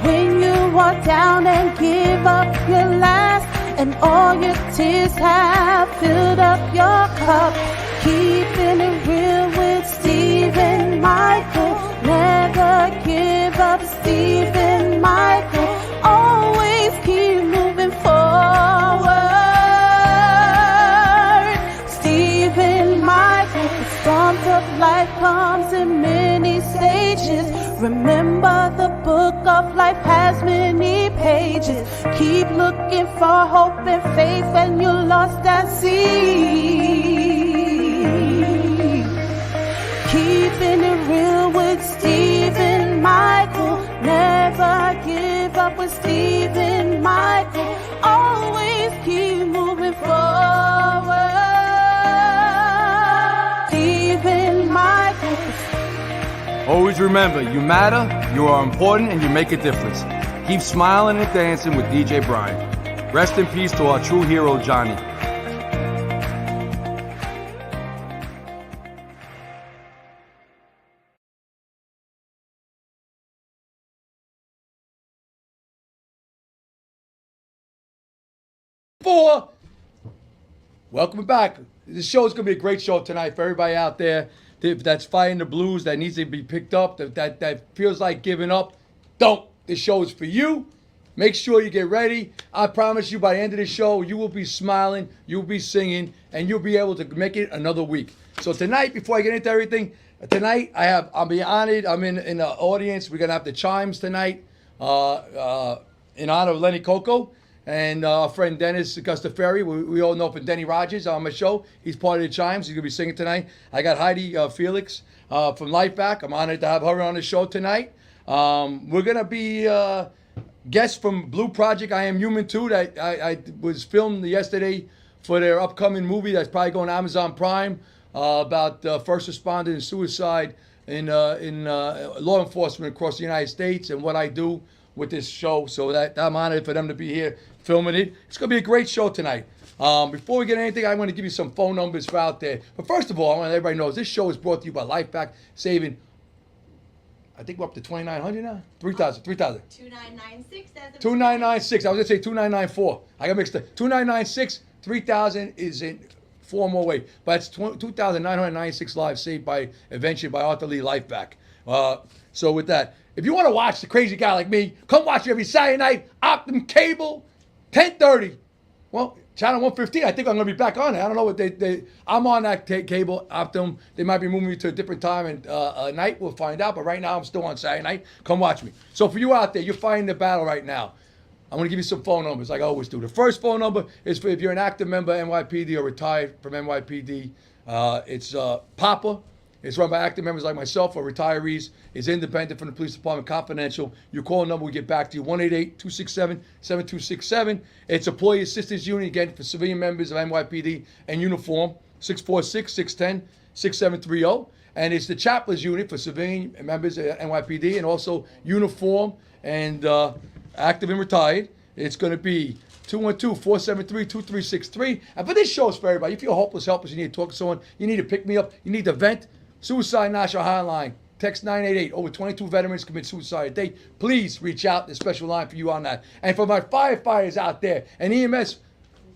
When you are down and give up your last, and all your tears have filled up your cup, keeping it real with Stephen Michael. Never give up, Stephen Michael. Always keep moving forward. Stephen Michael. The storms of life comes in many stages. Remember, the book of life has many pages. Keep looking for hope and faith when you're lost at sea. Keeping it real with Stephen Michael. Never give up with Stephen Michael. Always keep moving forward. Stephen Michael. Always remember, you matter, you are important, and you make a difference. Keep smiling and dancing with DJ Brian. Rest in peace to our true hero, Johnny. Welcome back. This show is going to be a great show tonight for everybody out there that's fighting the blues, that needs to be picked up, that feels like giving up. Don't. This show is for you. Make sure you get ready. I promise you, by the end of the show, you will be smiling, you'll be singing, and you'll be able to make it another week. So tonight, before I get into everything, tonight I'll be honored. I'm in the audience. We're going to have the chimes tonight in honor of Lenny Coco. And our friend Dennis Gustaferi, we all know from Denny Rogers on my show. He's part of the Chimes. He's going to be singing tonight. I got Heidi Felix from Lifeback. I'm honored to have her on the show tonight. We're going to be guests from Blue Project, I Am Human Too, that I was filmed yesterday for their upcoming movie that's probably going to Amazon Prime about first responder and suicide in law enforcement across the United States and what I do with this show. So that I'm honored for them to be here filming it. It's going to be a great show tonight. Before we get anything, I want to give you some phone numbers for out there. But first of all, I want everybody knows this show is brought to you by Lifeback, saving, I think we're up to 2,900 now? 3,000. 2996. 2996. I was going to say 2994. I got mixed up. 2996. 3,000 is in 4 more ways. But it's 2,996 lives saved by Invention by Arthur Lee Lifeback. So with that, if you want to watch the crazy guy like me, come watch me every Saturday night, Optum Cable, 10:30. Well, channel 115. I think I'm going to be back on it. I don't know what I'm on that cable, Optum. They might be moving me to a different time and night. We'll find out. But right now, I'm still on Saturday night. Come watch me. So for you out there, you're fighting the battle right now. I'm going to give you some phone numbers like I always do. The first phone number is for if you're an active member of NYPD or retired from NYPD. It's Papa. It's run by active members like myself or retirees. It's independent from the police department, confidential. Your call number will get back to you, 188-267-7267. It's Employee Assistance Unit, again, for civilian members of NYPD and uniform, 646-610-6730. And it's the Chaplains Unit for civilian members of NYPD and also uniform and active and retired. It's going to be 212-473-2363. And for this show, it's for everybody. If you're hopeless, helpless, you need to talk to someone, you need to pick me up, you need to vent, Suicide National Hotline. Text 988. Over 22 veterans commit suicide a day. Please reach out. There's a special line for you on that. And for my firefighters out there and EMS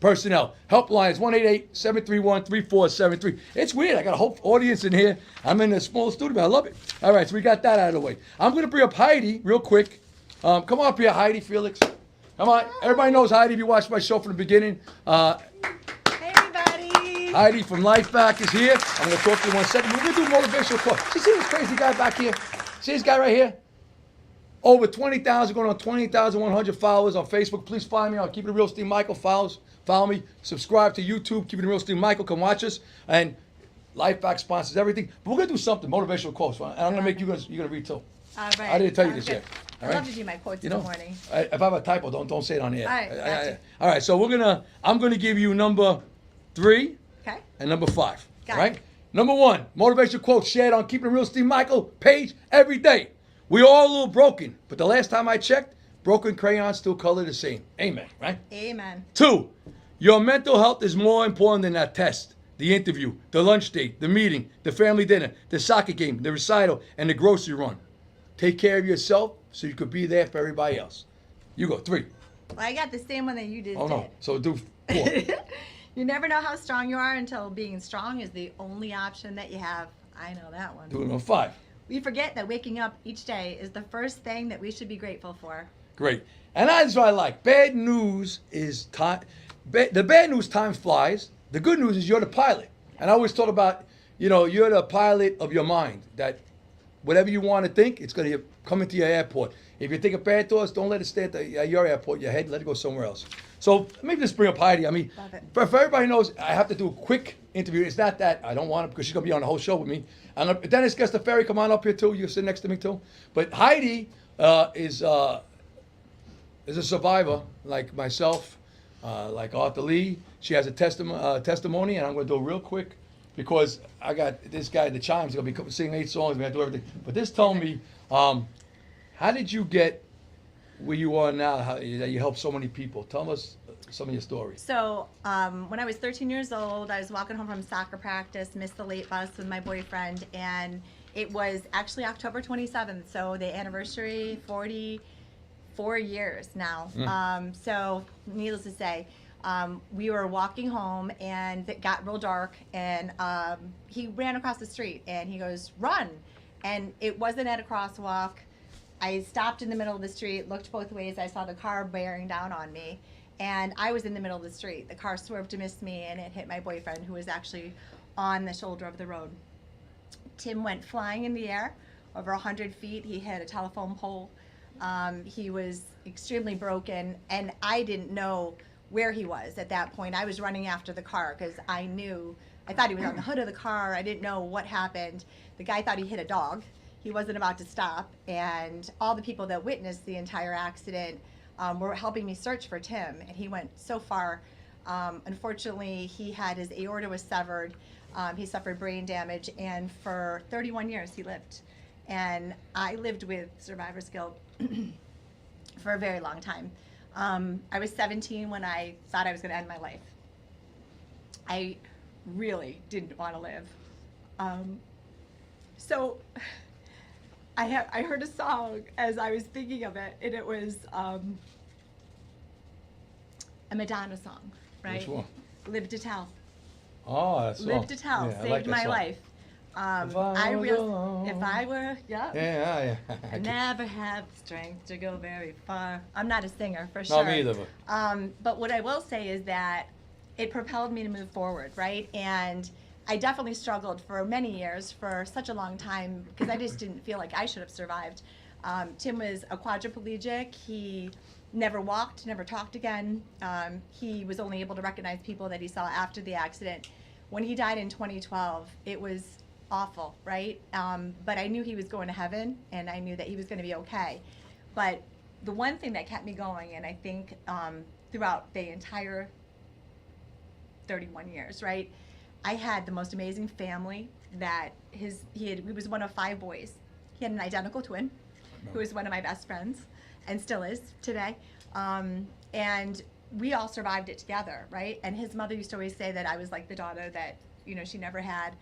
personnel, helpline is 188-731-3473. It's weird. I got a whole audience in here. I'm in a small studio, but I love it. All right, so we got that out of the way. I'm going to bring up Heidi real quick. Come on up here, Heidi Felix. Come on. Everybody knows Heidi if you watched my show from the beginning. Heidi from Lifeback is here. I'm going to talk to you in 1 second. We're going to do motivational talk. See this crazy guy back here? See this guy right here? Over 20,000, going on 20,100 followers on Facebook. Please find me on Keeping It Real Steve Michael. Follow me. Subscribe to YouTube, Keeping It Real Steve Michael. Come watch us. And Lifeback sponsors everything. But we're going to do something, motivational quotes. And I'm going to make you're going to read too. All right. I didn't tell you this yet. I love to do my quotes in the morning. If I have a typo, don't say it on the air. All right. Gotcha. All right. So I'm going to give you number 3. Okay. And number 5. Got right? it. Number 1, motivational quote shared on Keeping It Real Steve Michael page every day. We are all a little broken, but the last time I checked, broken crayons still color the same. Amen, right? Amen. 2, your mental health is more important than that test, the interview, the lunch date, the meeting, the family dinner, the soccer game, the recital, and the grocery run. take care of yourself so you could be there for everybody else. You go 3. Well, I got the same one that you just Oh no. did. So do 4. You never know how strong you are until being strong is the only option that you have. I know that one. Do 5. We forget that waking up each day is the first thing that we should be grateful for. Great. And that's what I like. Bad news is time. The bad news, time flies. The good news is you're the pilot. And I always talk about, you're the pilot of your mind. That whatever you want to think, it's going to come into your airport. If you think of bad thoughts, don't let it stay at your airport, your head, let it go somewhere else. So let me just bring up Heidi. I mean, Love it. for everybody knows, I have to do a quick interview. It's not that I don't want to, because she's going to be on the whole show with me. And Dennis Gestaferri, come on up here too. You sit next to me too. But Heidi is a survivor like myself, like Arthur Lee. She has a testimony, and I'm going to do it real quick because I got this guy, the Chimes, going to be singing 8 songs. We're going to do everything. But this told me, how did you get where you are now, that you help so many people? Tell us some of your stories. So when I was 13 years old, I was walking home from soccer practice, missed the late bus with my boyfriend, and it was actually October 27th, so the anniversary, 44 years now. So needless to say, we were walking home and it got real dark, and he ran across the street and he goes, "Run!" And it wasn't at a crosswalk. I stopped in the middle of the street, looked both ways. I saw the car bearing down on me, and I was in the middle of the street. The car swerved to miss me, and it hit my boyfriend, who was actually on the shoulder of the road. Tim went flying in the air over 100 feet. He hit a telephone pole. He was extremely broken, and I didn't know where he was at that point. I was running after the car because I thought he was on the hood of the car. I didn't know what happened. The guy thought he hit a dog. He wasn't about to stop, and all the people that witnessed the entire accident were helping me search for Tim, and he went so far. Unfortunately, his aorta was severed. He suffered brain damage, and for 31 years he lived. And I lived with survivor's guilt for a very long time. I was 17 when I thought I was going to end my life. I really didn't want to live. So I heard a song as I was thinking of it, and it was a Madonna song, right? Which one? Live to Tell. Oh, that's Live to Tell, Yeah, I saved like that my song. life. If I was alone. If I were, yeah. Yeah. I never have the strength to go very far. I'm not a singer, for sure. Not me either. But what I will say is that it propelled me to move forward, right? And I definitely struggled for many years, for such a long time, because I just didn't feel like I should have survived. Tim was a quadriplegic. He never walked, never talked again. He was only able to recognize people that he saw after the accident. When he died in 2012, it was awful, right? But I knew he was going to heaven, and I knew that he was going to be okay. But the one thing that kept me going, and I think throughout the entire 31 years, right? I had the most amazing family. That he was one of 5 boys. He had an identical twin, who was one of my best friends, and still is today. And we all survived it together, right? And his mother used to always say that I was like the daughter that she never had.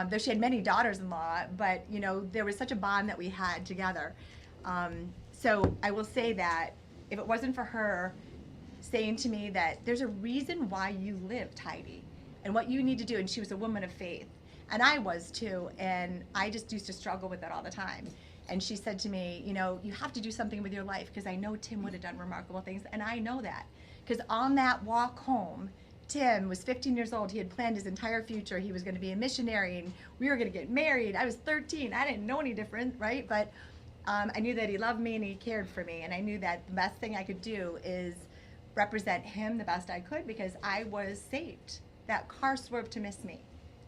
Though she had many daughters-in-law, but there was such a bond that we had together. So I will say that if it wasn't for her saying to me that there's a reason why you lived, Heidi, and what you need to do, and she was a woman of faith, and I was too, and I just used to struggle with it all the time. And she said to me, you have to do something with your life, because I know Tim would have done remarkable things, and I know that. Because on that walk home, Tim was 15 years old. He had planned his entire future. He was going to be a missionary, and we were going to get married. I was 13. I didn't know any different, right? But I knew that he loved me and he cared for me, and I knew that the best thing I could do is represent him the best I could, because I was saved. That car swerved to miss me,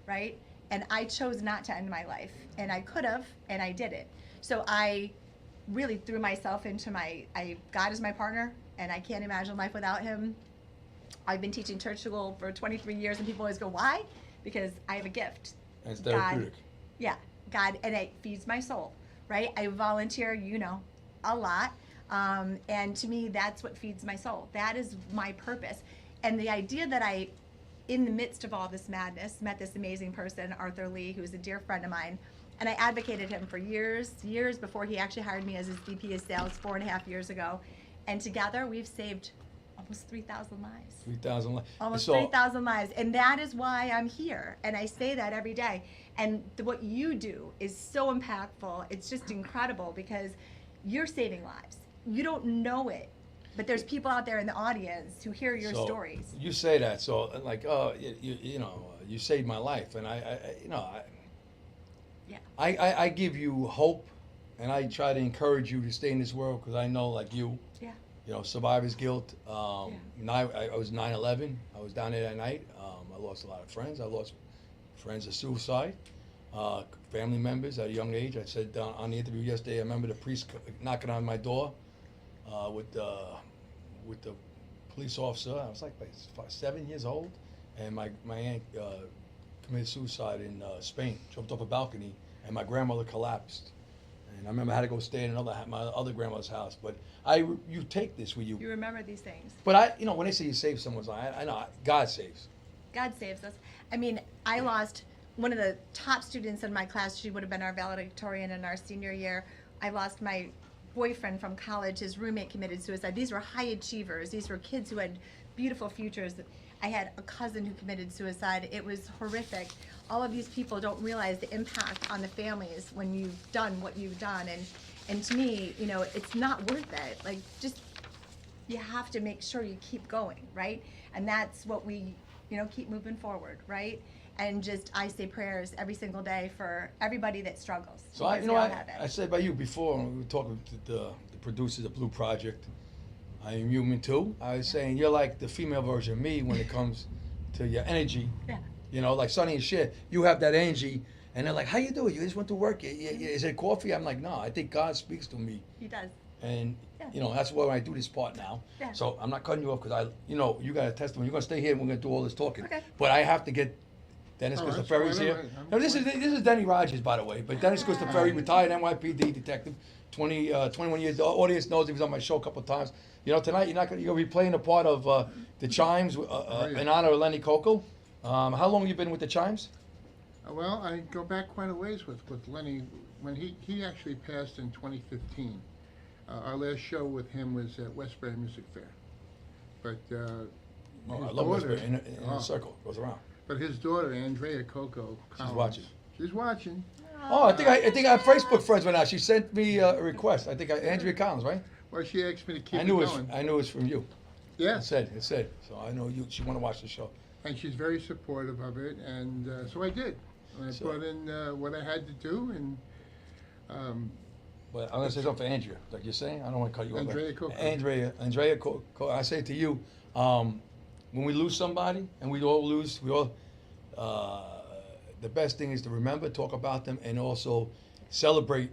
right? And I chose not to end my life, and I could have, and I did it. So I really threw myself into God is my partner, and I can't imagine life without him. I've been teaching church school for 23 years, and people always go, why? Because I have a gift. It's therapeutic. God, and it feeds my soul, right? I volunteer, a lot. And to me, that's what feeds my soul. That is my purpose. And the idea that I, in the midst of all this madness, met this amazing person, Arthur Lee, who's a dear friend of mine, And I advocated him for years before he actually hired me as his VP of sales 4.5 years ago. And together we've saved almost 3,000 lives. 3,000 lives. Almost 3,000 lives. And that is why I'm here. And I say that every day. And what you do is so impactful. It's just incredible because you're saving lives. You don't know it, but there's people out there in the audience who hear your stories. You say that, so like, you know, you saved my life, and I give you hope, and I try to encourage you to stay in this world because I know, like you, you know, survivor's guilt. I was 9/11. I was down there that night. I lost a lot of friends. I lost friends to suicide, family members at a young age. I said on the interview yesterday, I remember the priest knocking on my door with the police officer. I was like 7 years old, and my aunt committed suicide in Spain. Jumped off a balcony, and my grandmother collapsed. And I remember I had to go stay in my other grandmother's house. But you take this with you. You remember these things. But you know, when they say you save someone's life, I know God saves. God saves us. I mean, I lost one of the top students in my class. She would have been our valedictorian in our senior year. I lost my boyfriend from college. His roommate committed suicide. These were high achievers. These were kids who had beautiful futures. I had a cousin who committed suicide. It was horrific. All of these people don't realize the impact on the families when you've done what you've done. And to me, you know, it's not worth it. Like, just, you have to make sure you keep going, right? And that's what we, you know, keep moving forward, right? And just, I say prayers every single day for everybody that struggles. So I said by you before, when we were talking to the producers of Blue Project, I am human too. I was saying you're like the female version of me when it comes to your energy. Yeah. You know, like Sonny and Cher, you have that energy, and they're like, "How you doing? You just went to work? Is it coffee?" I'm like, "No, I think God speaks to me." He does. And you know, that's why I do this part now. Yeah. So I'm not cutting you off because you know, you got a testimony. You're gonna stay here, and we're gonna do all this talking. Okay. But I have to get Dennis Christopher's here. Now, this is Denny Rogers, by the way. But Dennis Christopher, retired NYPD detective, 21 years. The audience knows he was on my show a couple of times. You know, tonight you're gonna be playing a part of the Chimes in honor of Lenny Coco. How long have you been with the Chimes? Well, I go back quite a ways with Lenny. When he actually passed in 2015. Our last show with him was at Westbury Music Fair. But I love Westbury in a circle, goes around. But his daughter, Andrea Coco Collins, she's watching. She's watching. Oh, I think I have Facebook friends right now. She sent me a request. I think Andrea Collins, right? Well, she asked me to keep I knew it going. I knew it was from you. Yeah. It said. So I know you. She want to watch the show. And she's very supportive of it, and so I did. I brought in what I had to do, and. But I'm gonna say something for Andrea, like you're saying. I don't want to cut you off. Andrea Coco. Andrea Coco. I say to you, when we lose somebody, and we all lose, the best thing is to remember, talk about them, and also celebrate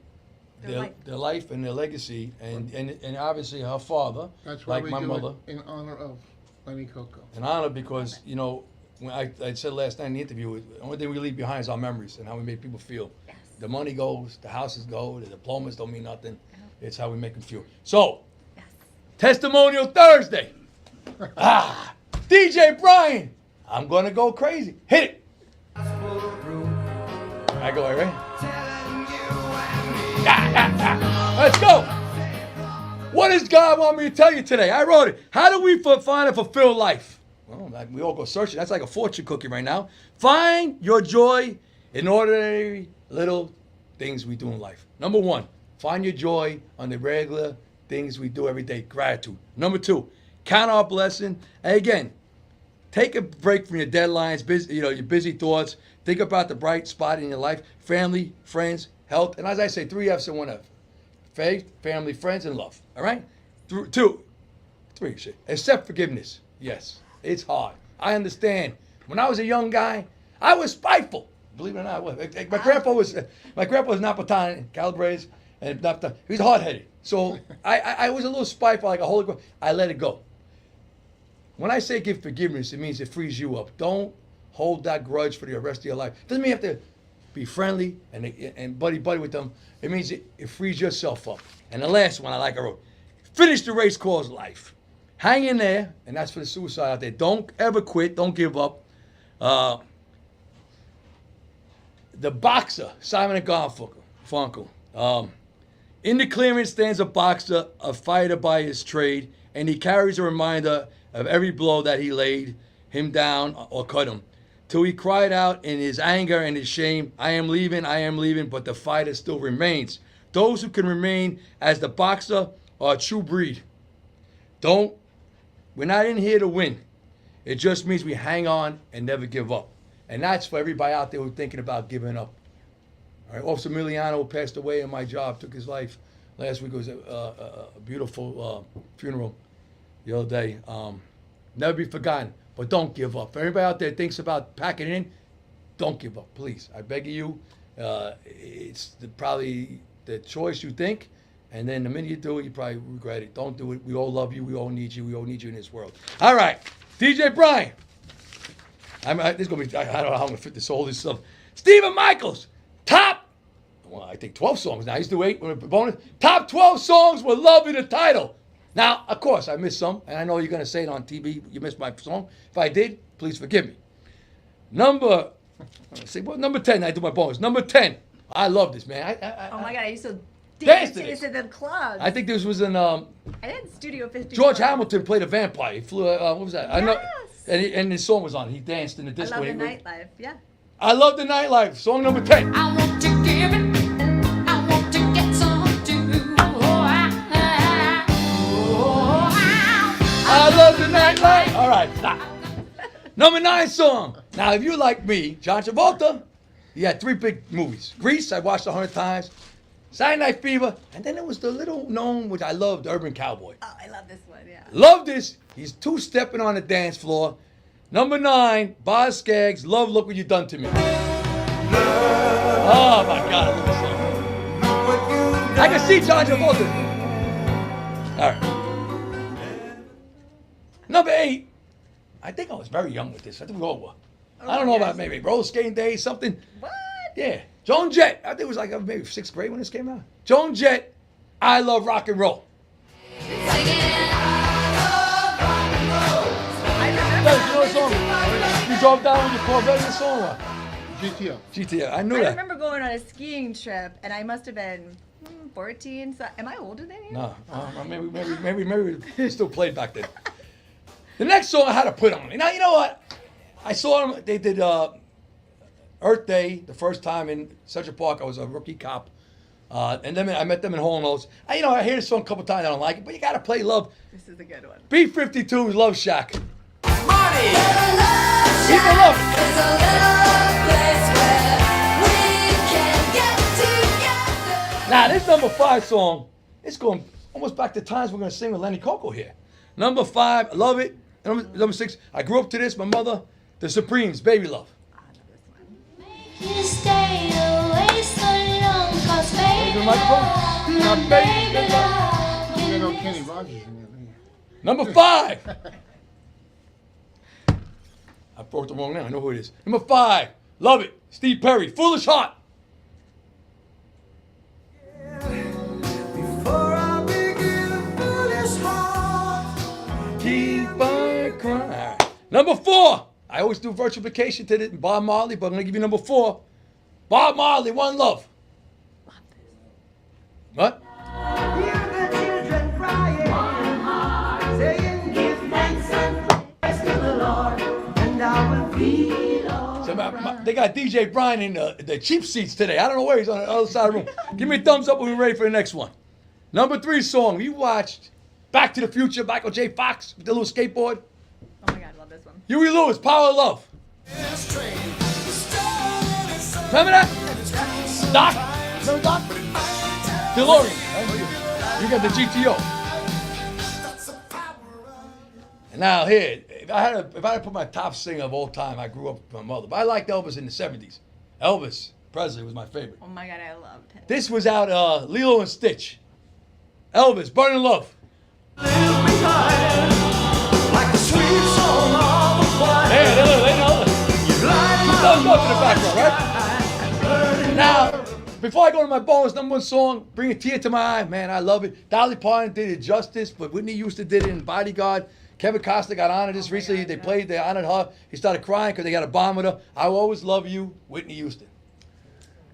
their life and their legacy, and obviously her father, That's why like we my do mother, it in honor of Lenny Coco. in honor because you know, when I said last night in the interview, the only thing we leave behind is our memories and how we make people feel. Yes. The money goes, the houses go, the diplomas don't mean nothing. It's how we make them feel. So, Yes. Testimonial Thursday. DJ Brian, I'm gonna go crazy. Hit it. I go, right? Let's go. What does God want me to tell you today? I wrote it. How do we find a fulfilled life? Well, we all go searching. That's like a fortune cookie right now. Find your joy in ordinary little things we do in life. Number one, find your joy on the regular things we do every day. Gratitude. Number two, count our blessing. And again, take a break from your deadlines, your busy thoughts. Think about the bright spot in your life. Family, friends, health. And as I say, 3 F's and 1 F. Faith, family, friends, and love. All right? Three. Accept forgiveness. Yes, it's hard. I understand. When I was a young guy, I was spiteful. Believe it or not, I was. My grandpa was Napolitan, Calabrese, and he was hard-headed. So I was a little spiteful, like a holy girl. I let it go. When I say give forgiveness, it means it frees you up. Don't hold that grudge for the rest of your life. Doesn't mean you have to be friendly and buddy with them. It means it frees yourself up. And the last one I wrote, finish the race called life. Hang in there, and that's for the suicide out there. Don't ever quit. Don't give up. The boxer, Simon and Garfunkel. In the clearance stands a boxer, a fighter by his trade, and he carries a reminder of every blow that he laid him down or cut him, till he cried out in his anger and his shame, I am leaving, but the fighter still remains. Those who can remain as the boxer are a true breed. We're not in here to win. It just means we hang on and never give up. And that's for everybody out there who's thinking about giving up. All right, Officer Emiliano passed away in my job, took his life last week. It was a beautiful funeral the other day. Never be forgotten, but don't give up. For everybody out there that thinks about packing in, don't give up, please. I beg of you. It's probably the choice you think, and then the minute you do it, you probably regret it. Don't do it. We all love you. We all need you. We all need you in this world. All right, DJ Brian. This is gonna be. I don't know how I'm gonna fit all this stuff. Stephen Michaels, I think 12 songs now. He's do 8 with a bonus. Top 12 songs with love in the title. Now, of course, I missed some, and I know you're gonna say it on TV. You missed my song. If I did, please forgive me. Number 10. I do my bonus. Number 10. I love this, man. Oh my God, I used to Dance dance to to this. this at the clubs. I think this was in I did Studio 54. George Hamilton played a vampire. He flew. What was that? I know. Yes. And his song was on. He danced in the I disco. love the nightlife, yeah. I love the nightlife. Song number 10. I want to give it. I want to get some too. I love the nightlife. All right, stop. Number 9 song. Now, if you like me, John Travolta, he had 3 big movies. Grease, I watched 100 times. Saturday Night Fever, and then there was the little known, which I loved, Urban Cowboy. Oh, I love this one, yeah. Love this. He's 2-stepping on the dance floor. Number 9, Boz Scaggs, Love, Look What You Done to Me. Oh my God, I love this song. I can see John Travolta. All right. Number 8, I think I was very young with this. I think we all were. I don't know about maybe roller skating days, something. What? Yeah. Joan Jett. I think it was like maybe 6th grade when this came out. Joan Jett, I Love Rock and Roll. I remember You know the song? You drove down with your Corvette in the song? What? GTO. GTA. I knew I that. remember going on a skiing trip, and I must have been 14. So, am I older than you? No, maybe we still played back then. The next song I had to put on. Now, you know what? I saw them. They did Earth Day the first time in Central Park. I was a rookie cop. And then I met them in Hall & Oates. I hear this song a couple times. I don't like it, but you got to play Love. This is a good one. B-52's Love Shack. Money. People love it. There's a little place where we can get together. Now, this number 5 song, it's going almost back to times we're going to sing with Lenny Coco here. Number 5, I love it. Number 6, I grew up to this. My mother, The Supremes, Baby Love. I love this one. You stay away so long, 'cause baby the microphone? love, Not baby baby love, You you know miss Kenny Rogers in there. Number 5. I brought the wrong name. I know who it is. Number 5, love it. Steve Perry, Foolish Heart. Before I begin, foolish heart. Keep on crying. All right. Number 4, I always do virtuplication to this, Bob Marley, but I'm going to give you number 4. Bob Marley, One Love. What? Hear the children crying, saying, "Give thanks and praise to the Lord, and I will feed on." So they got DJ Brian in the cheap seats today. I don't know where he's on the other side of the room. Give me a thumbs up when we're ready for the next one. Number 3 song. You watched Back to the Future, Michael J. Fox with the little skateboard. Oh my God, I love this one. Huey Lewis, Power of Love. Remember that? Doc? Remember Doc? DeLorean. You got the GTO. And now here, if I had to put my top singer of all time, I grew up with my mother. But I liked Elvis in the 70s. Elvis Presley was my favorite. Oh my God, I loved it. This was out Lilo and Stitch. Elvis, Burning Love. Like a sweet song of the choir. There, they know it. Thumbs up in the background, right? Now, before I go to my bonus, number 1 song, Bring a Tear to My Eye. Man, I love it. Dolly Parton did it justice, but Whitney Houston did it in Bodyguard. Kevin Costner got honored this recently. They honored her. He started crying because they got a bomb with her. I Will Always Love You, Whitney Houston.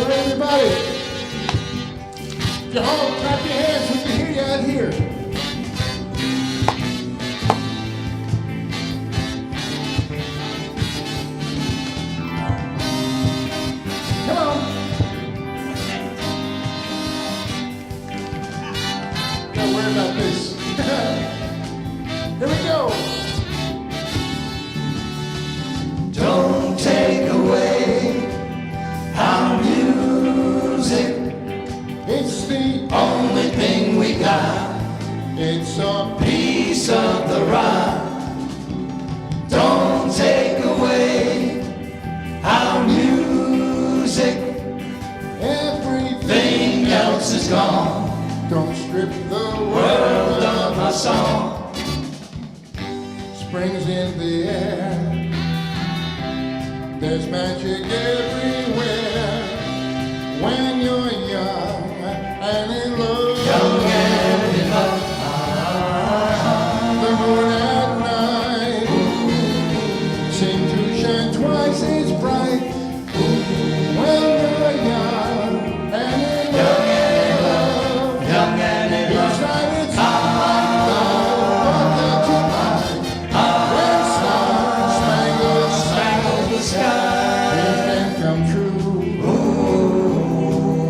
Well, everybody, you all clap your hands. We can hear you out here. Come on. Don't worry about this. Here we go. Don't take away our music. It's the Only thing we got, it's a piece of the rock. Don't take away our music. everything. Thing else is gone. Don't strip the World world of my song. Spring's in the air. There's magic everywhere. When you're young and in love. Young and in love. The moon at night seem to shine twice as bright. When you're young and in love. Young and in love. Each night it's like love, what you like. When stars spangled The sky. dreams can come true.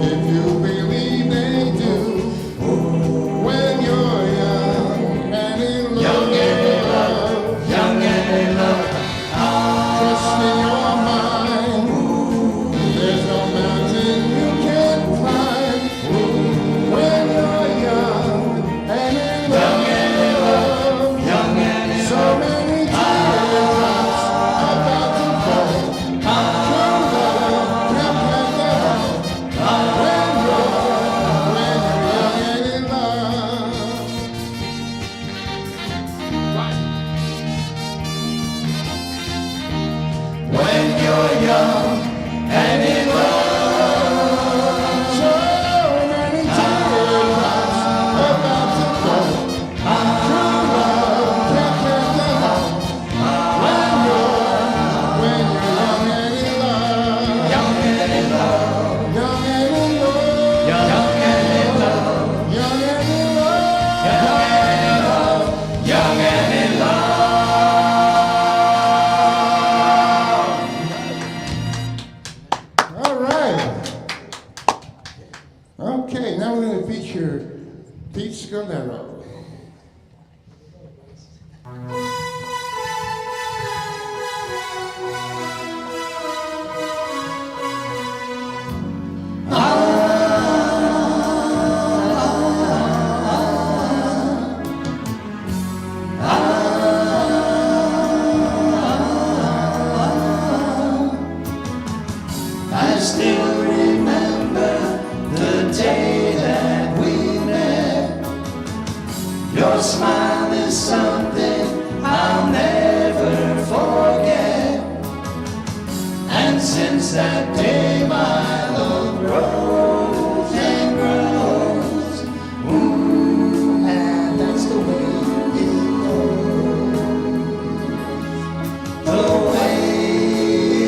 If you believe they do. When you're young and in love. Young and in love. Young and in love. Trust in your mind. There's no mountain you can't climb. When you're young and in love. Young and in So love. many teardrops about to fall. True love can't let them all. When you're young and in love. When you're young and in love. So many teardrops about to fall. True love can't let them all. When you're young and in love. Young and in love. Young and in love. Young and in love. Young and in love. Young and in love. All right. Okay, now we're going to feature Pete Scalero. I still remember the day that we met. Your smile is something I'll never forget. And since that day my love grows and grows. Ooh, and that's the way it goes. The way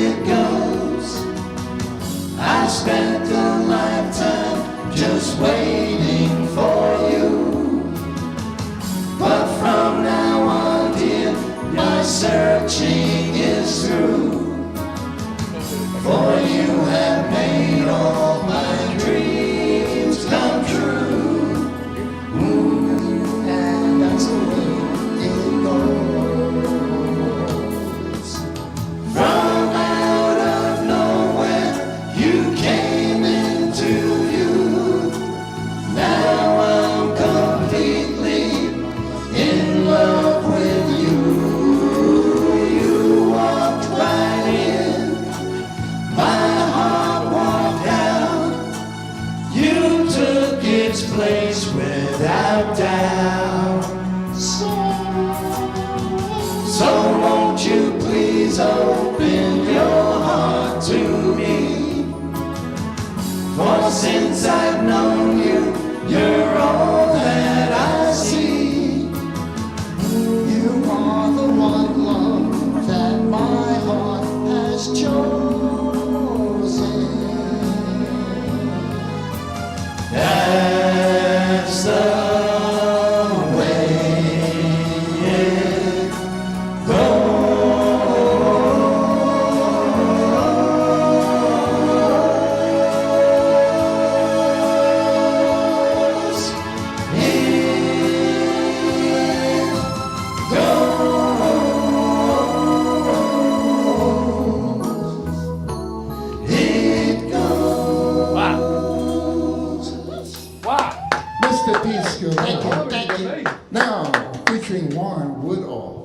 it goes. I spent a lifetime just waiting for you. But from now on, dear, my searching is through. For you have made all my dreams come true. Ooh, and that's the way it goes. From out of nowhere, you came into view. Now I'm completely in love with you. You walked right in, my heart walked out. You took its place without doubt. So won't you please open your heart to me? For since I've known you, you're all that I see. You are the one love that my heart has chosen. That's the way it goes. Wow. Mr. P-Skill, thank you. Now, featuring Warren Woodall.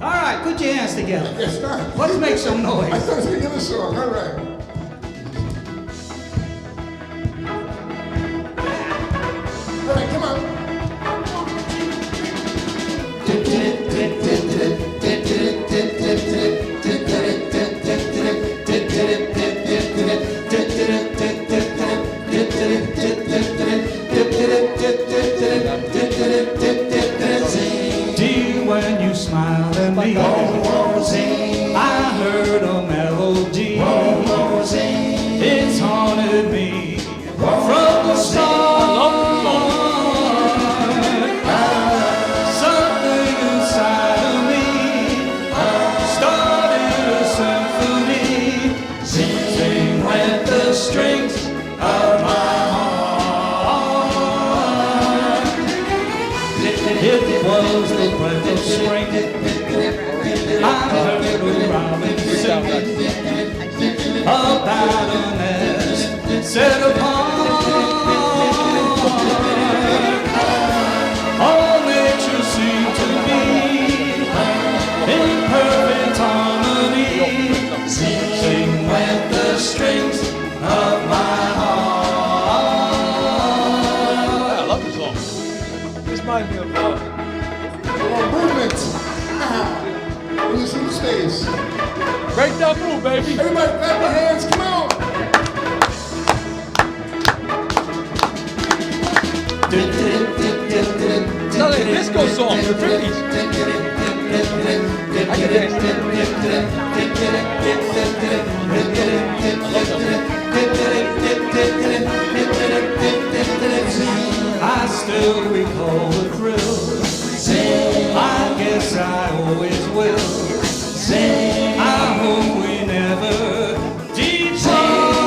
All right, put your hands together. Yes, sir. Let's make some I noise. thought it was the other song. All right. All right, come on. Dear, when you smile at me, I heard a melody. It's haunted me from the start. Something inside of me started a symphony, sing with the strings of my heart. It was the breath of spring. I heard a robin sing about a nest set apart. All nature seemed to be in perfect harmony. Sing with the strings of my heart. I love this song. This reminds me of Movement. Release in the space. Break That Move, baby. Everybody clap your hands. Come on. It's not like a disco song from the 50s. I can dance to I still recall the thrill. I guess I always will. I hope we never depart.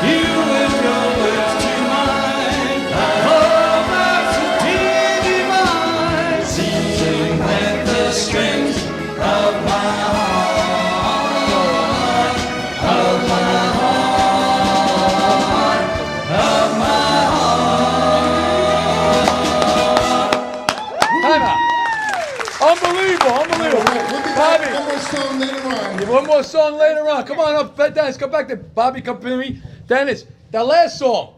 You and your lips to mine. Oh, that's a divine. Sing with the strings of my heart, of my heart, of my Time out. Unbelievable, unbelievable. We'll be back Bobby, with one more song later on. one more song later on. Come on up, Dennis. Come back to Bobby. Come to me, Dennis. That last song.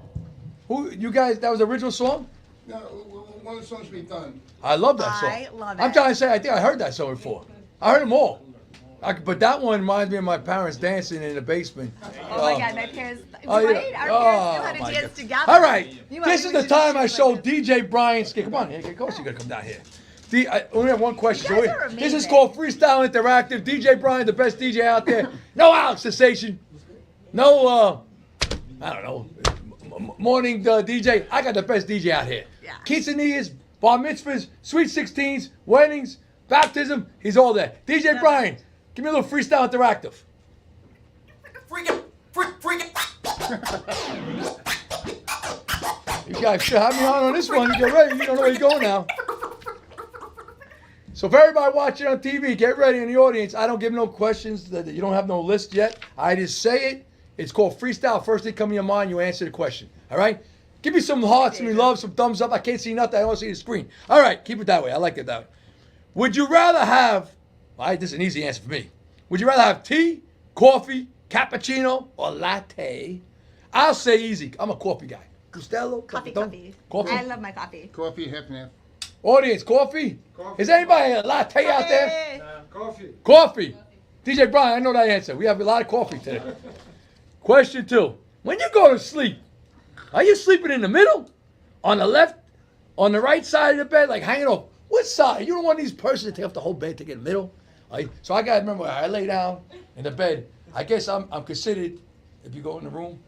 Who you guys? That was the original song. Now, one of the songs should be done. I love that song. I love I'm it. trying to say. I think I heard that song before. I heard them all. But that one reminds me of my parents dancing in the basement. Oh my God, my parents, Oh, yeah. right? Our Oh, parents knew how my to dance God. together. All right. You This want- is the we should time I shoot show like this. DJ Brian. Come on here. Of course you got to come down here. I only have one question. You guys are This is amazing. called Freestyle Interactive. DJ Brian, the best DJ out there. No Alex Sensation. No, I don't know, morning DJ. I got the best DJ out here. Yeah. Quinceañeras, bar mitzvahs, sweet 16s, weddings, baptism. He's all there. DJ Brian, give me a little Freestyle Interactive. You guys should have me on this one. Get ready. You don't know where you're going now. So for everybody watching on TV, get ready in the audience. I don't give no questions. You don't have no list yet. I just say it. It's called freestyle. First thing come to your mind, you answer the question. All right? Give me some hearts, some love, some thumbs up. I can't see nothing. I don't see the screen. All right, keep it that way. I like it that way. Would you rather have, all right, this is an easy answer for me. Would you rather have tea, coffee, cappuccino, or latte? I'll say easy. I'm a coffee guy. Costello? Coffee, Cappuccino? coffee. Coffee? I love my coffee. Coffee, half and half. Audience, coffee? Is anybody a latte out there? Coffee. Coffee. DJ Brian, I know that answer. We have a lot of coffee today. Question 2. When you go to sleep, are you sleeping in the middle? On the left? On the right side of the bed? Like hanging off? What side? You don't want these persons to take off the whole bed to get in the middle? So I gotta remember, I lay down in the bed. I guess I'm considered, if you go in the room,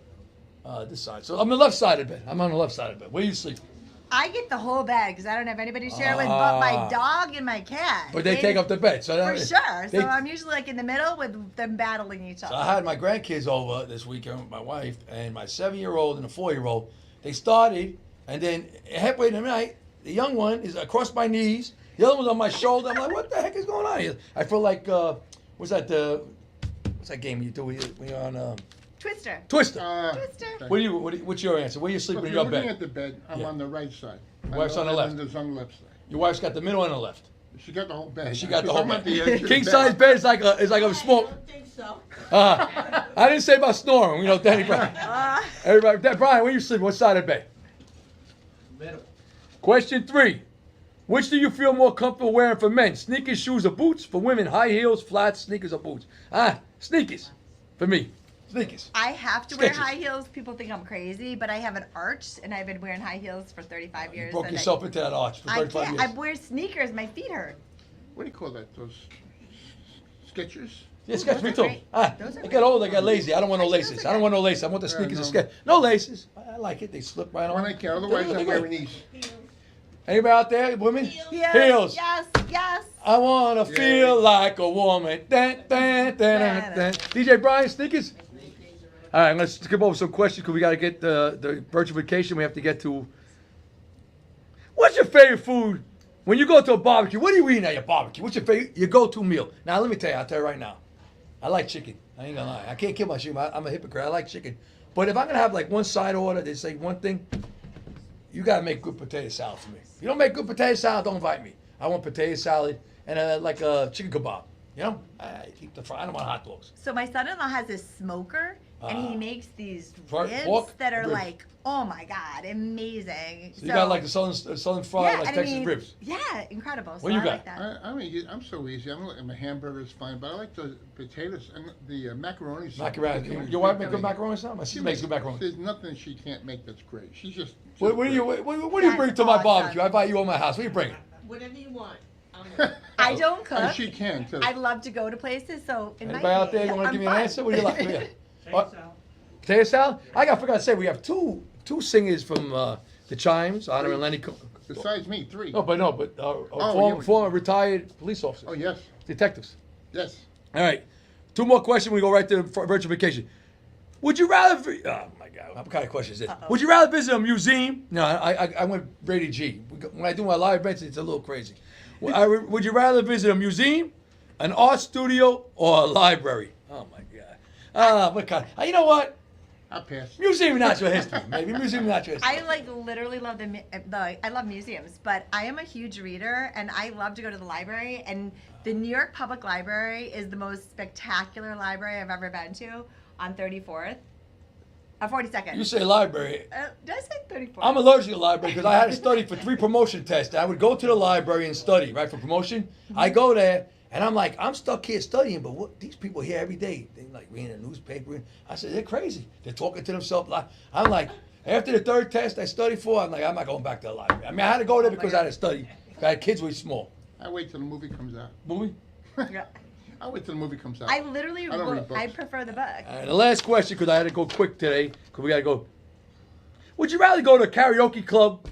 this side. So I'm the left side of the bed. I'm on the left side of the bed. Where you sleep? I get the whole bed because I don't have anybody to share with but my dog and my cat. But they take up the bed. So For sure. they- So I'm usually like in the middle with them battling each other. So I had my grandkids over this weekend with my wife and my 7-year-old and a 4-year-old. They started, and then halfway in the night, the young one is across my knees. The other one's on my shoulder. I'm like, what the heck is going on here? I feel like, what's that game you do when you're on Twister. Twister? Twister. What's your answer? Where you sleeping If in you're your looking bed? at the bed, I'm Yeah. on the right side. Your wife's on the left. Linda's on the left side. Your wife's got the middle and the left. She got the whole bed. She got the whole I'm at bed. the edge of the King bed. size bed is like a small. think so. I didn't say about snoring. You know, Danny Bryan. Everybody, Brian, where you sleep? What side of the bed? Middle. Question 3. Which do you feel more comfortable wearing for men? Sneakers, shoes, or boots? For women, high heels, flats, sneakers, or boots? Sneakers. For me, sneakers. I have to wear Skechers. high heels. People think I'm crazy, but I have an arch, and I've been wearing high heels for 35 years. Broke and yourself into that arch for I 35 can't. years. I wear sneakers. My feet hurt. What do you call that? Those Skechers? Yeah, Skechers, me Those too. are great. Those are I got great. old, I got lazy. I don't want no Those are laces. I don't want no laces. I want the sneakers no. of Skechers. No laces. I like it. They slip right on. When I can. Otherwise, They're I'm good. wearing these. Anybody out there, women? Yes, Heels. Yes. Yes. I wanna Yeah. feel like a woman. Dun, dun, dun, dun, dun. DJ Brian, sneakers? All right, let's skip over some questions because we got to get the virtual vacation. We have to get to. What's your favorite food when you go to a barbecue? What are you eating at your barbecue? What's your go-to meal? Now, let me tell you, I'll tell you right now. I like chicken. I ain't gonna lie. I can't kill my chicken. I'm a hypocrite. I like chicken. But if I'm gonna have like one side order, they say one thing, you gotta make good potato salad for me. If you don't make good potato salad, don't invite me. I want potato salad and like a chicken kebab. You know, I keep the fry. I don't want hot dogs. So my son-in-law has a smoker, and he makes these Pork- ribs that are ribs. like, oh my god, amazing. So you got like the southern fried, like and Texas ribs. Yeah, incredible. So What you I got? like that. I'm so easy. My hamburger is fine, but I like the potatoes and the macaroni. Macaroni. Your wife make good macaroni salad? My sister makes good macaroni. There's nothing she can't make that's great. She's just. What do you bring to my That's barbecue? awesome. I invite you on my house. What do you bring? Whatever you want. I don't cook. And she can too. I love to go to places, so invite Anybody out me. there, you want to I'm give me an fun. answer? What do you like? What? Potato salad? I forgot to say, we have two singers from the Chimes, Honor and Lenny. Besides me, 3. No, but yeah. former retired police officers. Oh yes, Detectives. yes. All right. 2 more questions. We go right to virtual vacation. Would you rather? Oh my God! What kind of question is this? Would you rather visit a museum? No, I went Brady G. When I do my live events, it's a little crazy. Would you rather visit a museum, an art studio, or a library? Oh my God! What kind? You know what? I'll pass. Museum of Natural History, maybe Museum of Natural History. I like literally love I love museums, but I am a huge reader and I love to go to the library, and the New York Public Library is the most spectacular library I've ever been to on 34th. 42nd. You say library. Did I say 34th? I'm allergic to the library because I had to study for 3 promotion tests. I would go to the library and study, right, for promotion. I go there, and I'm like, I'm stuck here studying, but what these people here every day, they like reading a newspaper. I said, they're crazy. They're talking to themselves. I'm like, after the 3rd test I studied for, I'm like, I'm not going back to the library. I mean, I had to go there because I had to study. I had kids who were small. I wait till the movie comes out. Movie? Yeah. I wait till the movie comes out. I literally I don't read books. I prefer the book. All right, the last question, because I had to go quick today, because we got to go. Would you rather go to a karaoke club,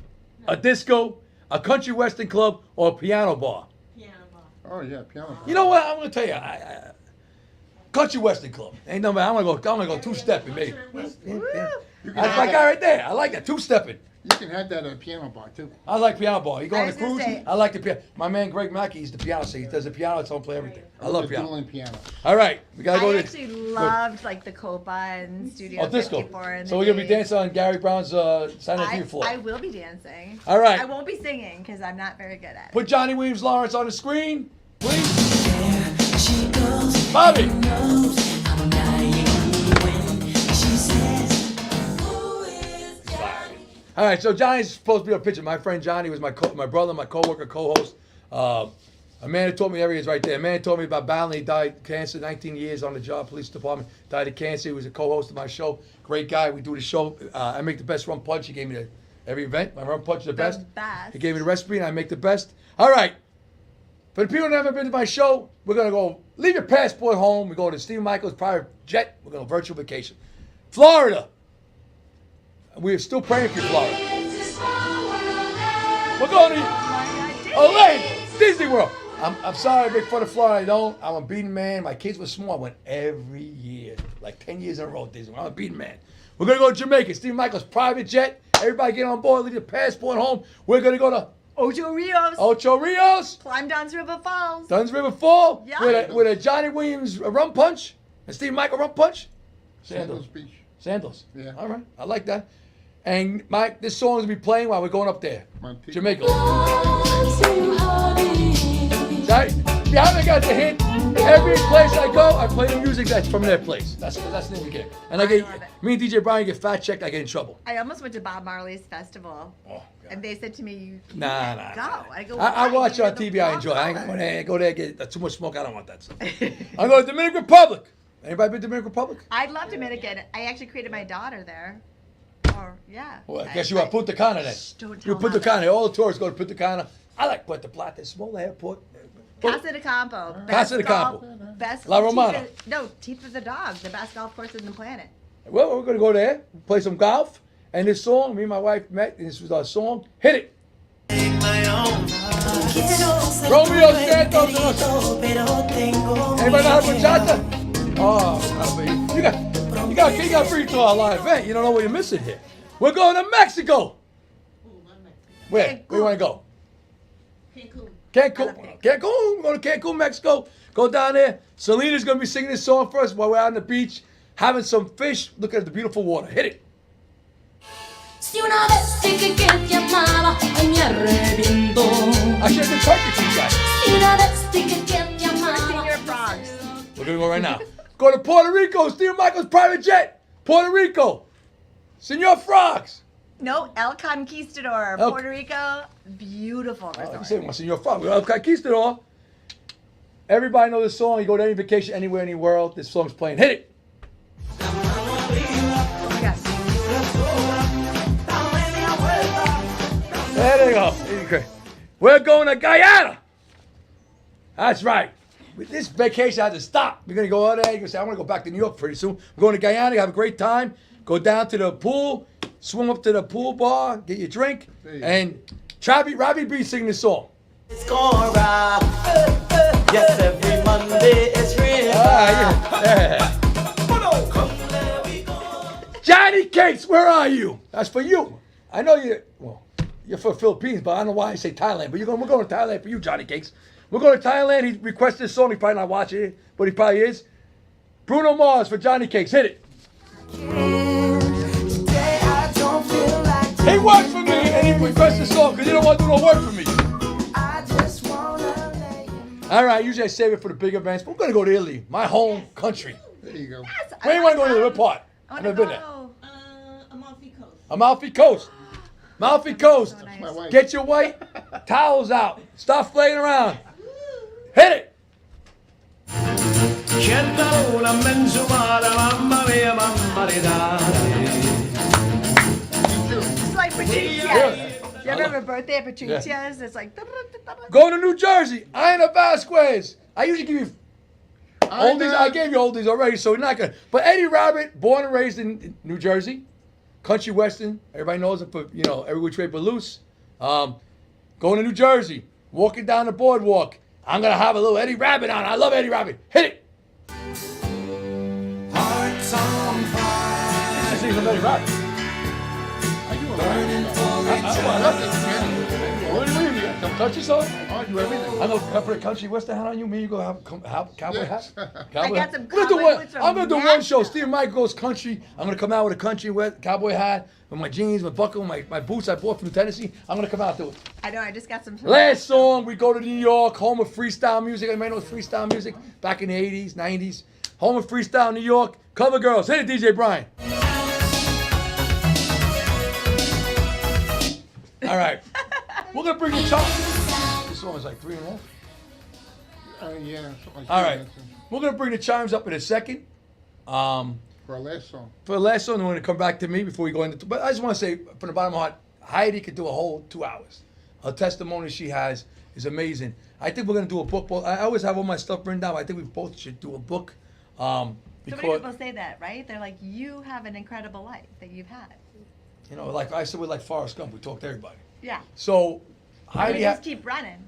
a disco, a country western club, or a piano bar? Oh yeah, piano. You know what? I'm gonna tell you, country western club. Ain't no man. I'm gonna go 2-stepping, baby. Yeah. That's my guy right there. I like that 2-stepping. You can have that at a piano bar too. I like piano bar. You go I on a was gonna cruise? say- I like the piano. My man Greg Mackey, he's the piano singer. He does the piano. It's on play everything. I love The piano. dueling piano. All right, we gotta go I to actually loved like the Copa and Studio disco. 54 and So we're gonna be dancing on Gary Brown's Saturday Night Fever floor. I will be dancing. All right. I won't be singing because I'm not very good at it. Put Johnny Williams Lawrence on the screen, please. Bobby. All right, so Johnny's supposed to be a picture. My friend Johnny was my brother, my co-worker, co-host. A man who taught me everything is right there. A man who told me about battling. He died of cancer, 19 years on the job, police department. Died of cancer. He was a co-host of my show. Great guy. We do the show. I make the best rum punch. He gave me every event. My rum punch is the best. best. He gave me the recipe, and I make the best. All right. For the people who never been to my show, we're gonna go. Leave your passport home. We go to Steve Michaels private jet. We're gonna virtual vacation, Florida. We're still praying for you, Florida. We're going to Orlando, Disney World. I'm sorry I make fun of Florida. I don't. I'm a beaten man. My kids were small. I went every year, like 10 years in a row. Disney World. I'm a beaten man. We're gonna go to Jamaica. Steve Michaels private jet. Everybody get on board. Leave your passport home. We're gonna go to Ocho Rios. Ocho Rios, Climb Dunn's River Falls. Dunn's River Fall, Yeah. with a Johnny Williams rum punch and Steve Michael rum punch. Sandals Beach. Sandals. Yeah. All right. I like that. And Mike, this song is gonna be playing while we're going up there. Montego. Jamaica. Sorry, if you haven't got the hint, every place I go, I play the music that's from their place. That's the name we get. And I get love it. me and DJ Brian get fat checked. I get in trouble. I almost went to Bob Marley's festival, Oh, God. and they said to me, "You can't Nah. go." I go. I "Why? watch You're on the TV. I enjoy. I ain't wrong going one." there. Go there. Get too much smoke. I don't want that stuff. I go to Dominican Republic. Anybody been to Dominican Republic? I love Dominican. I actually created my daughter there. Or yeah. Well, I guess you are Punta Cana then. Don't You tell Punta Mama. Cana. All the tourists go to Punta Cana. I like Puerto Plata, small airport. Casa de Campo. Casa de golf- Campo. Best La teeth Romana. of- No, Teeth of the Dog, the best golf course in the planet. Well, we're gonna go there, play some golf, and this song, me and my wife met, and this was our song. Hit it. Romeo Santos and us. Anybody know how to bachata? Oh, baby. You got free to our live event. You don't know what you're missing here. We're going to Mexico. Where? Where you want to go? Cancun. Cancun. We're going to Cancun, Mexico. Go down there. Selena's going to be singing this song for us while we're out on the beach, having some fish, looking at the beautiful water. Hit it. Si una vez dije que te amaba, hoy me arrepiento. I should have been talking to you guys. Si una vez dije que te amaba. Senior frogs. We're going to go right now. Go to Puerto Rico. Steve Michaels private jet. Puerto Rico. Senor Frogs. No, El Conquistador, El- Puerto Rico. Beautiful You resort. say, well, Senor Frogs. We're El Conquistador. Everybody knows this song. You go to any vacation anywhere in the world, this song's playing. Hit it. Yes. There they go. We're going to Guyana. That's right. With this vacation, I had to stop. We're going to go out there. You're going to say, I want to go back to New York pretty soon. We're going to Guyana, have a great time. Go down to the pool, swim up to the pool bar, get your drink. And Robbie B singing this song. It's gonna rock. Yes, every Monday is real. Yeah. Johnny Cakes, where are you? That's for you. I know you're for Philippines, but I don't know why I say Thailand. But we're going to Thailand for you, Johnny Cakes. We're going to Thailand. He requested this song. He probably not watching it, but he probably is. Bruno Mars for Johnny Cakes. Hit it. He worked for me, and he requested this song because he don't want to do no work for me. All right, usually I save it for the big events, but we're going to go to Italy, my home country. There you go. Where you want to go to Italy? What part? I I've want never to been there. go. Amalfi Coast. Amalfi Coast. So nice. My wife. Get your white towels out. Stop playing around. Hit it. Certa mensumata, mamma mia, mamma di It's like Patricia's. Yeah. You ever have a birthday at Patricia's? It's like. Go to New Jersey. Ina Vasquez. I usually give you oldies. I gave you oldies already, so we're not gonna. But Eddie Rabbit, born and raised in New Jersey, country western. Everybody knows it for every which way but loose. Going to New Jersey, walking down the boardwalk. I'm gonna have a little Eddie Rabbit on. I love Eddie Rabbit. Hit it. Hearts on fire. This is some Eddie Rabbit. I do a lot. I love this. What do you mean? You got some country song? I do everything. I know. Can I put a country western hat on you? Me, you go have cowboy hat. Cowboy got hat. some I'm gonna do cowboy one. boots from I'm gonna do one show. Nashville. Steve Mike goes country. I'm gonna come out with a country cowboy hat, with my jeans, my buckle, my boots I bought from Tennessee. I'm gonna come out to it. I know. I just got some. Last song, we go to New York, home of freestyle music. Anybody knows freestyle music? Back in the 80s, 90s. Home of freestyle New York. Cover Girls. Hit it, DJ Brian. All right. We're gonna bring the chop. This song is like 3.5. Yeah. something like All that. right. We're going to bring the chimes up in a second. For our last song. For the last song, I'm going to come back to me before we go into. But I just want to say, from the bottom of my heart, Heidi could do a whole 2 hours. Her testimony she has is amazing. I think we're gonna do a book. Well, I always have all my stuff written down. I think we both should do a book. So many Because people say that, right? They're like, you have an incredible life that you've had. you know, like I said, we're like Forrest Gump. We talk to everybody. Yeah. So We Heidi, just keep running.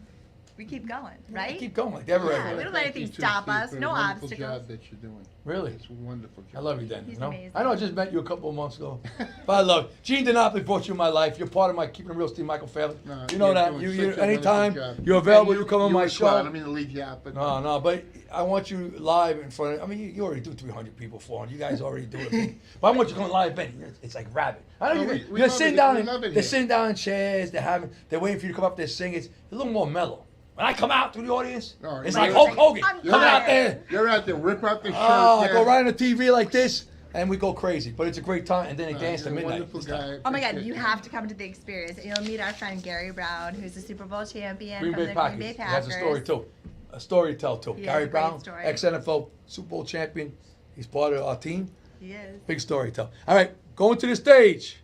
We keep going, right? keep going like never Yeah, ever. we don't let anything stop us. No obstacles. Job that you're doing. Really? It's a wonderful job. I love you, Dan. He's you know? amazing. I know I just met you a couple of months ago, but I love you. Gene DiNapoli brought you in my life. You're part of my Keeping It Real Steve Michael family. No, You know you're that. doing You such a anytime wonderful job. you're available, Hey, you come on my as well. I show. don't mean to leave you out, but No, but I want you live in front of. I mean, you already do 300 people, 400. You guys already do it. But I want you to come live, Benny. It's like rabid. I know No, you. we You're love sitting it. down. We love it They're here. sitting down in chairs. They're waiting for you to come up there sing. It's a little more mellow. When I come out to the audience, No, it's you're like right. Hulk Hogan I'm coming out tired. there. You're out there, rip out the shirt. Oh, I yeah. go right on the TV like this, and we go crazy. But it's a great time, and then they No, dance to you're a midnight. wonderful It's tough. guy. I Oh my God, appreciate you it. have to come to the experience. You'll meet our friend Gary Brown, who's a Super Bowl champion Green from Bay the Packers. Green Bay He Packers. has a story too. A story to tell too. He has Gary a great Brown, story. ex-NFL Super Bowl champion. He's part of our team. He is. Big story to tell. All right, going to the stage.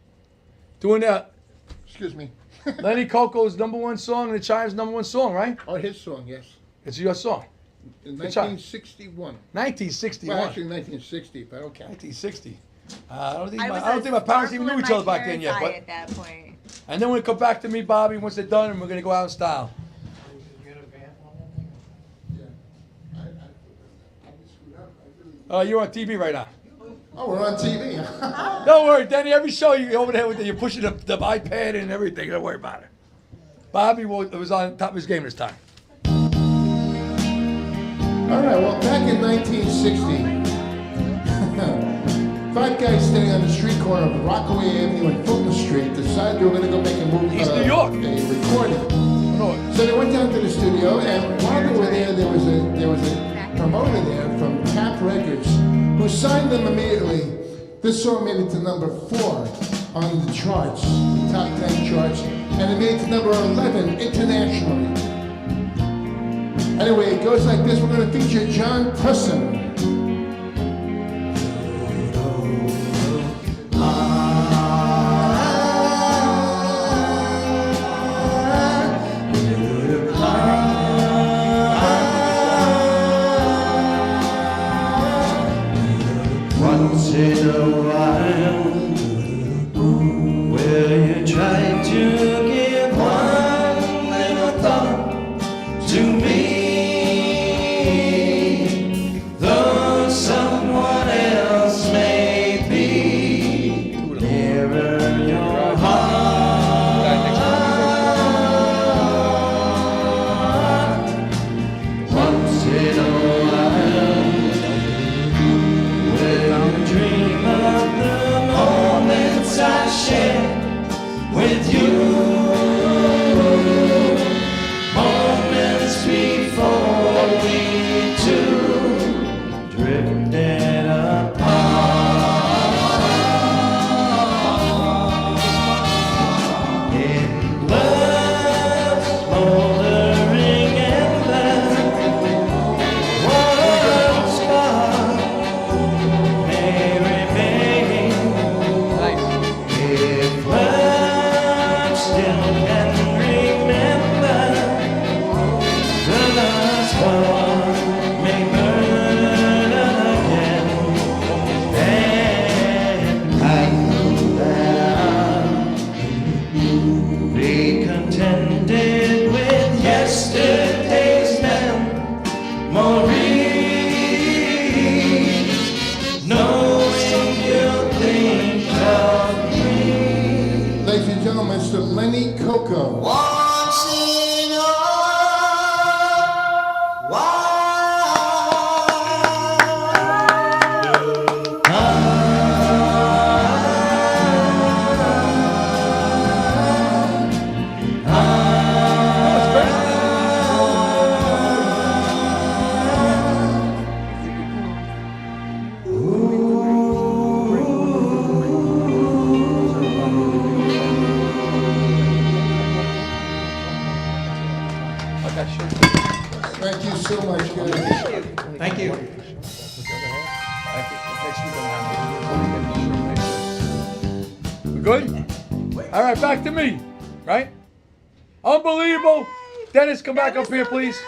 Doing that. Excuse me. Lenny Coco's #1 song and the Chimes' #1 song, right? Oh, his song, yes. It's your song. In Good job. 1961. 1961. Well, actually 1960, but okay. 1960. I don't think was my parents even knew sparkle each in other my back then parents' yet. eye But at that point. and then when it come back to me, Bobby, once they're done, and we're gonna go out in style. You're on TV right now. Oh, we're on TV. huh? Don't worry, Danny. Every show you're over there with you're pushing the iPad and everything. Don't worry about it. Bobby was on top of his game this time. All right, well, back in 1960, five guys standing on the street corner of Rockaway Avenue and Fulton Street decided they were going to go make a movie. East New York. A recording. No, So they went down to the studio, and while they were there was a promoter there from Cap Records who signed them immediately. This song made it to #4 on the charts, the top 10 charts, and it made it to #11 internationally. Anyway, it goes like this. We're going to feature John Presson. Once in a while, will you try to give one little thought to me? Though someone else may be nearer your heart. Once in a while, will you dream of the moments I shared with you? Moments before we two drifted apart. In love, smoldering and one spark may remain. If love still can remember, the last one may burn again. And I know that I'll be contented with yesterday's memories, knowing you'll think of me. Ladies and gentlemen, Mr. Lenny Coco. Once in a Thank you so much, guys. Thank you. We're good? All right, back to me, right? Unbelievable. Dennis, come back That up was here, so please.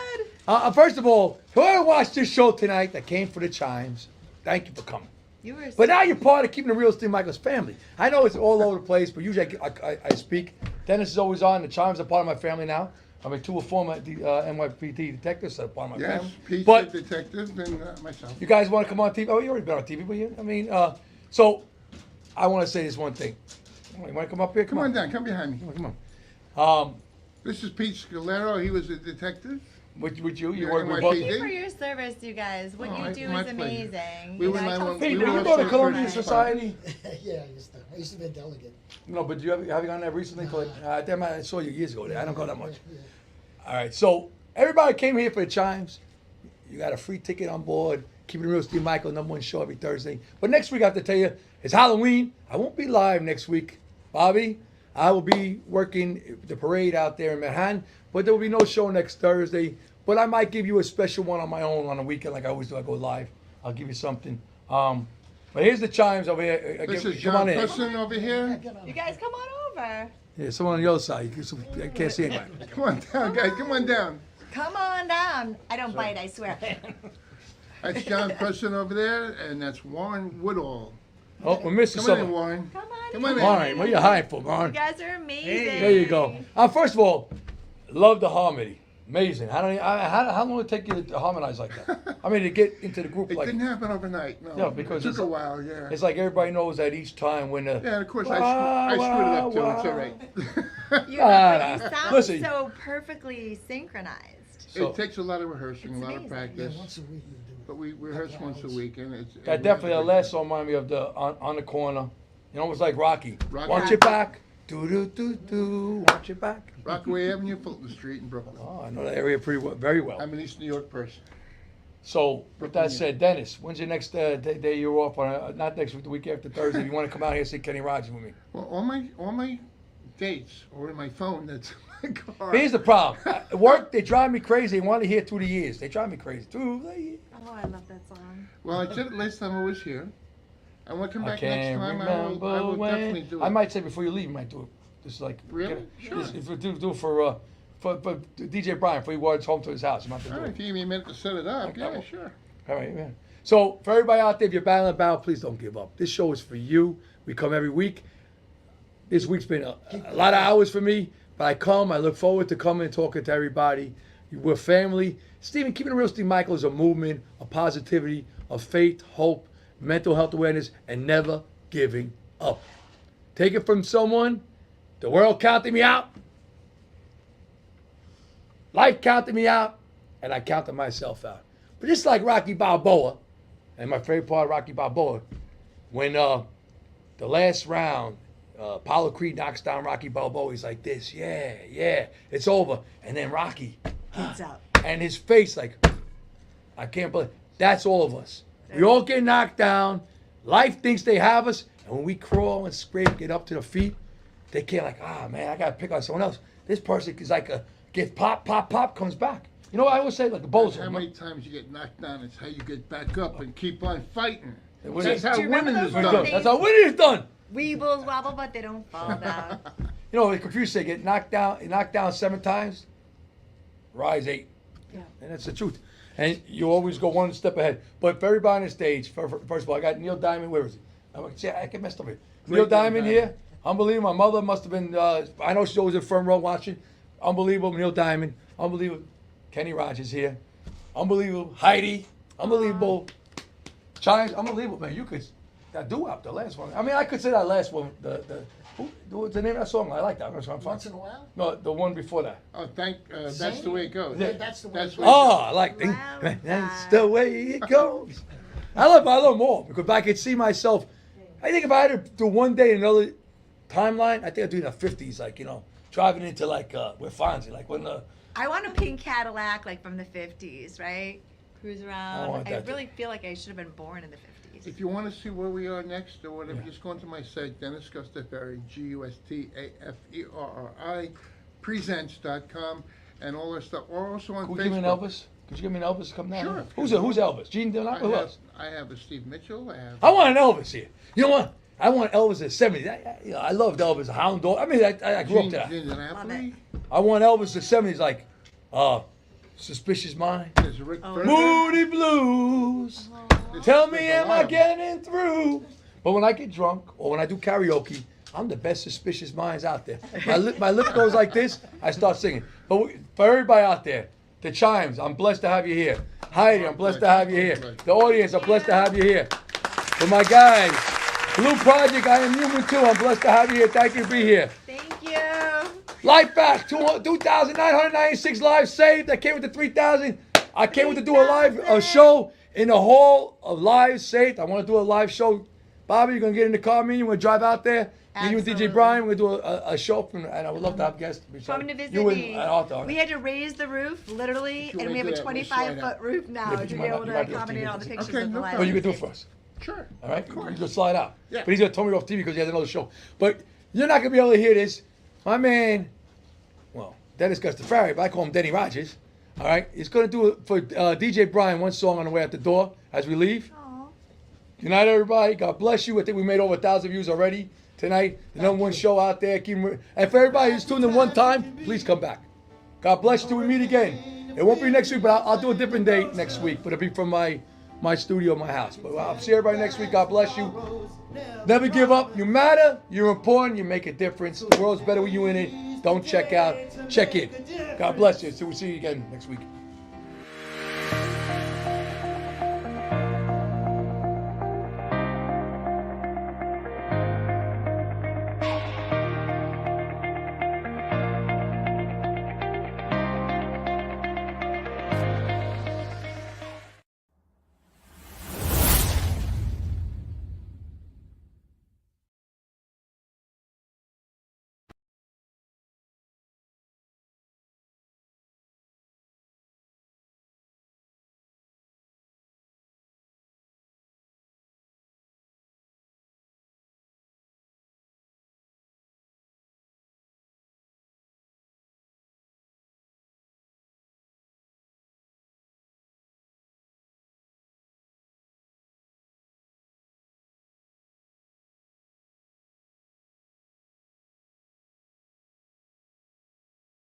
good. First of all, whoever watched this show tonight that came for the chimes, thank you for coming. You were. But now you're part of keeping the real Steve Michaels family. I know it's all over the place, but usually I speak. Dennis is always on. The chimes are part of my family now. I mean, two are former NYPD detectives, so part of my Yes, family. Pete's But the detective and myself. you guys want to come on TV? Oh, you already been on TV, but you, I mean, so I want to say this one thing. You want to come up here? Come on down. Come behind me. Come on. This is Pete Scalero. He was a detective. Would you? You Yeah, work with NYPD. both? Thank you for your service, you guys. What Oh, you do my is pleasure. amazing. We You were know, I my tell one- Hey, we did were you also go to first Colombian responders. Society? Yeah, I used to be a delegate. No, but have you gone there recently? I saw you years ago there. I don't go that much. All right, so everybody came here for the chimes. You got a free ticket on board. Keeping it real, Steve Michael, #1 show every Thursday. But next week, I have to tell you, it's Halloween. I won't be live next week, Bobby. I will be working the parade out there in Manhattan, but there will be no show next Thursday. But I might give you a special one on my own on the weekend, like I always do. I go live. I'll give you something. But here's the chimes over here. This is Come on John in. Preston over here. You guys come on over. Yeah, someone on the other side. I can't see anybody. Come on down, guys. Come on down. Come on down. I don't bite, I swear. That's John Preston over there, and that's Warren Woodall. Oh, we're missing Come on in, someone. Warren. Come on. Come on in. Warren, what are you hiding for, You Warren? guys are amazing. There you go. First of all, love the harmony. Amazing. How long did it take you to harmonize like that? I mean, to get into the group It like didn't happen overnight. No. Yeah, because it took it's- a while. Yeah. it's like everybody knows that each time when the Yeah, and of course I screwed it up too. It's all right. You, Ah, you sound listen. so perfectly synchronized. So- It takes a lot of rehearsing, It's a lot of amazing. practice. Once a week you do it. But we rehearse once a week, and it's that definitely the last song reminded me of the on the corner. You know, it was like Rocky. Rocky. Want your back? Do do do do. Want your back? Rockaway Avenue, Fulton Street in Brooklyn. Oh, I know that area pretty well, very well. I'm an East New York person. So, with that said, Dennis, when's your next day you're off on? Not next week, the week after Thursday. You want to come out here and see Kenny Rogers with me? Well, all my dates are in my phone. That's my car. Here's the problem. At work, they drive me crazy. They want to hear through the years. They drive me crazy. Through the years. Oh, I love that song. Well, I said it last time I was here. I want to come I back next can't time. remember I will when. definitely do it. I might say before you leave, you might do it. Just like Really? Sure. If we do it for DJ Brian, before he walks home to his house, you might have to All do right, it. if you give me a minute to set it up, Okay. yeah, sure. All right, man. So for everybody out there, if you're battling a battle, please don't give up. This show is for you. We come every week. This week's been a lot of hours for me, but I come. I look forward to coming and talking to everybody. We're family. Stephen, keeping it real, Steve Michael is a movement of positivity, of faith, hope, mental health awareness, and never giving up. Take it from someone. The world counted me out. Life counted me out, and I counted myself out. But just like Rocky Balboa, and my favorite part of Rocky Balboa, when the last round, Apollo Creed knocks down Rocky Balboa, he's like this, yeah, it's over. And then Rocky, Gets up. and his face like, I can't believe, that's all of us. We all get knocked down. Life thinks they have us, and when we crawl and scrape, get up to the feet, they can't like, man, I gotta pick on someone else. This person is like get pop, comes back. You know what I always say, like a bozo. How many times you get knocked down, it's how you get back up and keep on fighting. What That's is- how Do you remember winning those is little done. things? That's how winning is done. Weebles wobble, but they don't fall down. You know, the confused say get knocked down 7 times, rise 8. Yeah. And that's the truth. And you always go one step ahead. But for everybody on the stage, first of all, I got Neil Diamond. Where is he? I get messed up here. Neil Neil Diamond Diamond. here. Unbelievable. My mother must have been, I know she was in front row watching. Unbelievable. Neil Diamond. Unbelievable. Kenny Rogers here. Unbelievable. Heidi. Unbelievable. Chimes. Unbelievable, man. You could, that doo-wop, the last one. I mean, I could say that last one. What's the name of that song? I like that. That's fun. Once in a while? No, the one before that. Oh, that's the way it goes. Yeah. That's the way it Oh, I like that. Wow. That's the way it goes. I love them more because I could see myself. I think if I had to do one day in another timeline, I think I'd do it in the 50s, like, driving into like, with Fonzie, like when the, I want a pink Cadillac like from the 50s, right? Cruise I around. want I that too. really feel like I should have been born in the 50s. If you want to see where we are next or whatever, just go onto my site, Dennis Gustafari, GUSTAFERRI, presents.com, and all our stuff. Or also on could Facebook. you give me an Elvis? Could you give me an Elvis to come down? Sure. here? Who's Elvis? Gene Delano? Who else? I have a Steve Mitchell. I want an Elvis here. You know what? I want Elvis in the 70s. I loved Elvis, Hound Dog. I mean, I grew up to that. Gene DiNapoli. I want Elvis in the 70s, like, Suspicious Mind. It's Rick Fairbanks. Moody Blues. Tell me, am I getting through? But when I get drunk or when I do karaoke, I'm the best Suspicious Minds out there. My lip goes like this, I start singing. But for everybody out there, the Chimes, I'm blessed to have you here. Heidi, I'm blessed to have you here. The audience, I'm blessed to have you here. For my guys, Blue Project, I Am Human Too, I'm blessed to have you here. Thank you to be here. Thank you. Life back, 2,996 lives saved. I came with the 3,000. I came with to do a show in the Hall of Lives Saved. I want to do a live show. Bobby, you're going to get in the car, me and you want to drive out there. Me, you and DJ Absolutely. Brian, we're going to do a show, and I would love to have guests. Coming to visit You me. and Arthur. We had to raise the roof, literally, and we have a do that, we'll slide 25-foot roof now Yeah, but to you be might able not- to you might be on accommodate TV. all the pictures Okay, of the no live. Well, you can do it music. for us. Sure. All right? You just slide out. Yeah. But he's going to turn me off TV because he has another show. But you're not going to be able to hear this. My man, well, Dennis Gustafari, but I call him Denny Rogers. All right? He's going to do it for DJ Brian, one song on the way out the door as we leave. Aw. Good night, everybody. God bless you. I think we made over 1,000 views already tonight. The #1 show out there. And for everybody who's tuned in one time, please come back. God bless you till we meet again. It won't be next week, but I'll do a different date next week. But it'll be from my studio, my house. But I'll see everybody next week. God bless you. Never give up. You matter. You're important. You make a difference. The world's better with you in it. Don't check out. Check in. God bless you. So we'll see you again next week.